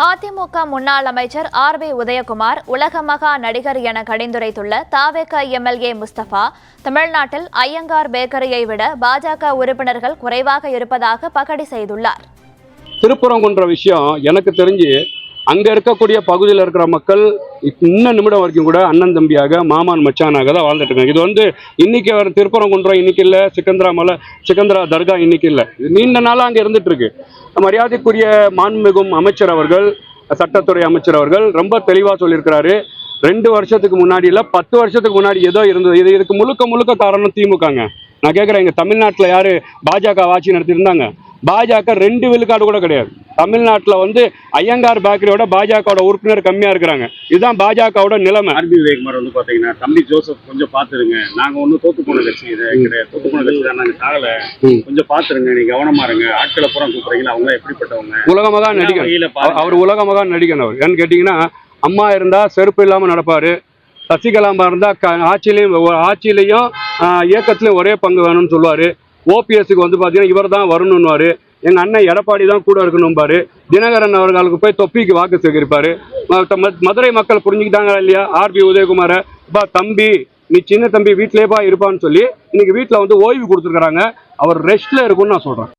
அதிமுக முன்னாள் அமைச்சர் ஆர்.பி. உதயகுமார் உலக மகா நடிகர் என கடிந்துரைத்துள்ள தாவேக எம்எல்ஏ முஸ்தபா, தமிழ்நாட்டில் ஐயங்கார் பேக்கரியை விட பாஜக உறுப்பினர்கள் குறைவாக இருப்பதாக பகடி செய்துள்ளார். திருப்பரங்குன்ற விஷயம் எனக்கு தெரிஞ்சு அங்க இருக்கக்கூடிய பகுதியில் இருக்கிற மக்கள் இன்னும் நிமிடம் வரைக்கும் கூட அண்ணன் தம்பியாக மாமான் மச்சானாக தான் வாழ்ந்துட்டு இருக்காங்க. இது இன்னைக்கு வர திருப்பரங்குன்றம் இன்னைக்கு இல்லை, சிக்கந்தரா தர்கா இன்னைக்கு இல்லை, இது நீண்ட நாளாக அங்கே இருந்துட்டு இருக்கு. மரியாதைக்குரிய மாண்புமிகும் அமைச்சர் அவர்கள், சட்டத்துறை அமைச்சர் அவர்கள் ரொம்ப தெளிவாக சொல்லியிருக்கிறாரு. 2 வருஷத்துக்கு முன்னாடி இல்லை, 10 வருஷத்துக்கு முன்னாடி ஏதோ இருந்தது. இதுக்கு முழுக்க காரணம் திமுகங்க. நான் கேட்குறேன், இங்கே தமிழ்நாட்டில் யார் பாஜக ஆட்சி நடத்தியிருந்தாங்க? பாஜக 2 விழுக்காடு கூட கிடையாது. தமிழ்நாட்டில் ஐயங்கார் பேக்கரியோட பாஜகவோட உறுப்பினர் கம்மியா இருக்கிறாங்க. இதுதான் பாஜகவோட நிலைமை. ஆர்.பி. உதயகுமார் பாத்தீங்கன்னா, தம்பி ஜோசப் கொஞ்சம் பாத்துருங்க, நாங்க ஒன்னும் தோத்து போன கட்சி தோத்து போன கட்சி தான், நாங்க சாகல, கொஞ்சம் பாத்துருங்க, நீங்க கவனமா இருங்க, ஆட்களை பூரா கூப்பிடுறீங்களா, அவங்க எப்படிப்பட்டவங்க? உலகமாக நடிகன் அவர், உலகமாக நடிகன் அவர். ஏன்னு கேட்டீங்கன்னா, அம்மா இருந்தா செருப்பு இல்லாம நடப்பாரு, சசிகலாமா இருந்தா ஆட்சியிலையும் இயக்கத்திலையும் ஒரே பங்கு வேணும்னு சொல்லுவாரு. ஓபிஎஸ்க்கு பாத்தீங்கன்னா இவர் தான் வரணும்னுவாரு. எங்க அண்ணன் எடப்பாடி தான் கூட இருக்கணும்பாரு. தினகரன் அவர்களுக்கு போய் தொப்பிக்கு வாக்கு சேகரிப்பாரு. மதுரை மக்கள் புரிஞ்சுக்கிட்டாங்க இல்லையா ஆர்.பி. உதயகுமார? தம்பி நீ சின்ன தம்பி வீட்டிலேப்பா இருப்பான்னு சொல்லி இன்னைக்கு வீட்டில் ஓய்வு கொடுத்துருக்காங்க. அவர் ரெஸ்ட்ல இருக்குன்னு நான் சொல்றேன்.